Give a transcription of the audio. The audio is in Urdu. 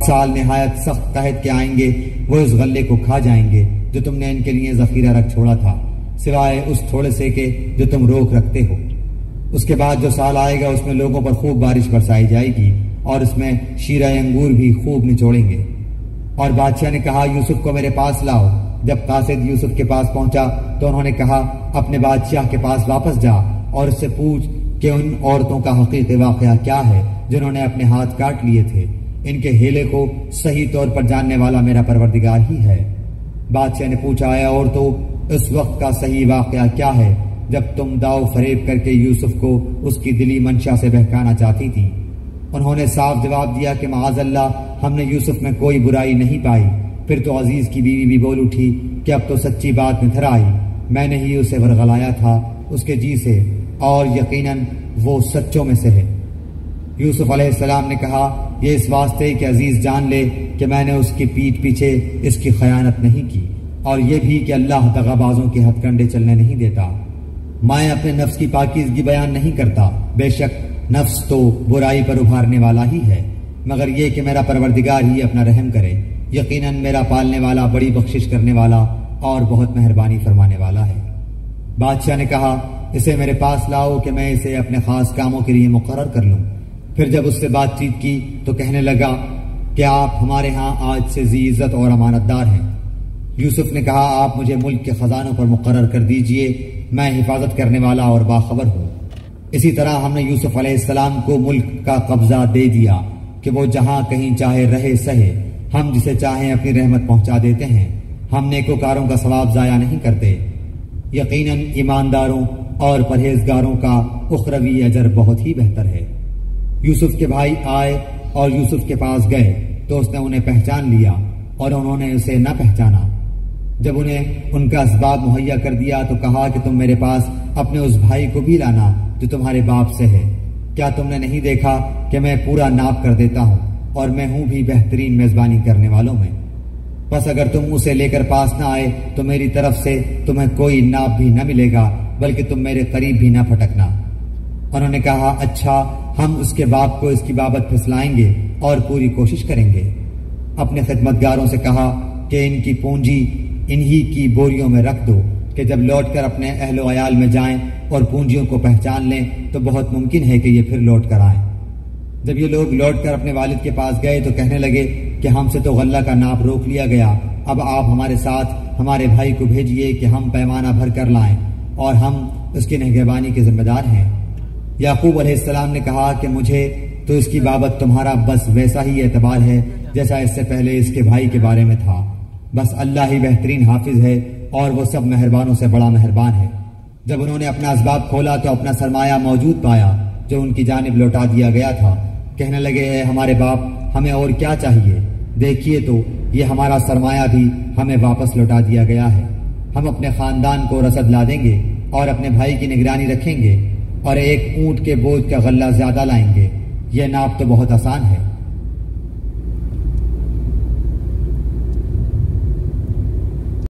سال نہایت سخت قحط کے آئیں گے، وہ اس غلے کو کھا جائیں گے جو تم نے ان کے لیے ذخیرہ رکھ چھوڑا تھا، سوائے اس تھوڑے سے کے جو تم روک رکھتے ہو۔ اس کے بعد جو سال آئے گا اس میں لوگوں پر خوب بارش برسائی جائے گی اور اس میں شیرہ انگور بھی خوب نچوڑیں گے۔ اور بادشاہ نے کہا یوسف کو میرے پاس لاؤ۔ جب قاصد یوسف کے پاس پہنچا تو انہوں نے کہا اپنے بادشاہ کے پاس واپس جا اور اس سے پوچھ کہ ان عورتوں کا حقیقی واقعہ کیا ہے جنہوں نے اپنے ہاتھ کاٹ لیے تھے۔ ان کے ہیلے کو صحیح طور پر جاننے والا میرا پروردگار ہی ہے۔ بادشاہ نے پوچھا اے عورتوں، اس وقت کا صحیح واقعہ کیا ہے جب تم داؤ فریب کر کے یوسف کو اس کی دلی منشا سے بہکانا چاہتی تھی؟ انہوں نے صاف جواب دیا کہ معاذ اللہ، ہم نے یوسف میں کوئی برائی نہیں پائی۔ پھر تو عزیز کی بیوی بھی بول اٹھی کہ اب تو سچی بات نکھر آئی، میں نے ہی اسے ورغلایا تھا اس کے جی سے، اور یقیناً وہ سچوں میں سے ہے۔ یوسف علیہ السلام نے کہا یہ اس واسطے کہ عزیز جان لے کہ میں نے اس کی پیٹھ پیچھے اس کی خیانت نہیں کی، اور یہ بھی کہ اللہ دغا بازوں کے ہتھ کنڈے چلنے نہیں دیتا۔ میں اپنے نفس کی پاکیزگی بیان نہیں کرتا، بے شک نفس تو برائی پر ابھارنے والا ہی ہے، مگر یہ کہ میرا پروردگار ہی اپنا رحم کرے، یقیناً میرا پالنے والا بڑی بخشش کرنے والا اور بہت مہربانی فرمانے والا ہے۔ بادشاہ نے کہا اسے میرے پاس لاؤ کہ میں اسے اپنے خاص کاموں کے لیے مقرر کر لوں۔ پھر جب اس سے بات چیت کی تو کہنے لگا کہ آپ ہمارے ہاں آج سے ذی عزت اور امانت دار ہیں۔ یوسف نے کہا آپ مجھے ملک کے خزانوں پر مقرر کر دیجئے، میں حفاظت کرنے والا اور باخبر ہوں۔ اسی طرح ہم نے یوسف علیہ السلام کو ملک کا قبضہ دے دیا کہ وہ جہاں کہیں چاہے رہے سہے، ہم جسے چاہیں اپنی رحمت پہنچا دیتے ہیں، ہم نیکوکاروں کا ثواب ضائع نہیں کرتے۔ یقیناً ایمانداروں اور پرہیزگاروں کا اخروی اجر بہت ہی بہتر ہے۔ یوسف کے بھائی آئے اور یوسف کے پاس گئے تو اس نے انہیں پہچان لیا اور انہوں نے اسے نہ پہچانا۔ جب انہیں ان کا اسباب مہیا کر دیا تو کہا کہ تم میرے پاس اپنے اس بھائی کو بھی لانا جو تمہارے باپ سے ہے۔ کیا تم نے نہیں دیکھا کہ میں پورا ناپ کر دیتا ہوں اور میں ہوں بھی بہترین میزبانی کرنے والوں میں؟ بس اگر تم اسے لے کر پاس نہ آئے تو میری طرف سے تمہیں کوئی ناپ بھی نہ ملے گا، بلکہ تم میرے قریب بھی نہ پھٹکنا۔ انہوں نے کہا اچھا، ہم اس کے باپ کو اس کی بابت پھسلائیں گے اور پوری کوشش کریں گے۔ اپنے خدمتگاروں سے کہا کہ ان کی پونجی انہی کی بوریوں میں رکھ دو کہ جب لوٹ کر اپنے اہل و عیال میں جائیں اور پونجیوں کو پہچان لیں تو بہت ممکن ہے کہ یہ پھر لوٹ کر آئیں۔ جب یہ لوگ لوٹ کر اپنے والد کے پاس گئے تو کہنے لگے کہ ہم سے تو غلہ کا ناپ روک لیا گیا، اب آپ ہمارے ساتھ ہمارے بھائی کو بھیجیے کہ ہم پیمانہ بھر کر لائیں اور ہم اس کی نگہبانی کے ذمہ دار ہیں۔ یعقوب علیہ السلام نے کہا کہ مجھے تو اس کی بابت تمہارا بس ویسا ہی اعتبار ہے جیسا اس سے پہلے اس کے بھائی کے بارے میں تھا، بس اللہ ہی بہترین حافظ ہے اور وہ سب مہربانوں سے بڑا مہربان ہے۔ جب انہوں نے اپنا اسباب کھولا تو اپنا سرمایہ موجود پایا جو ان کی جانب لوٹا دیا گیا تھا۔ کہنے لگے اے ہمارے باپ، ہمیں اور کیا چاہیے؟ دیکھیے تو یہ ہمارا سرمایہ بھی ہمیں واپس لوٹا دیا گیا ہے۔ ہم اپنے خاندان کو رسد لا دیں گے اور اپنے بھائی کی نگرانی رکھیں گے اور ایک اونٹ کے بوجھ کا غلہ زیادہ لائیں گے، یہ ناپ تو بہت آسان ہے۔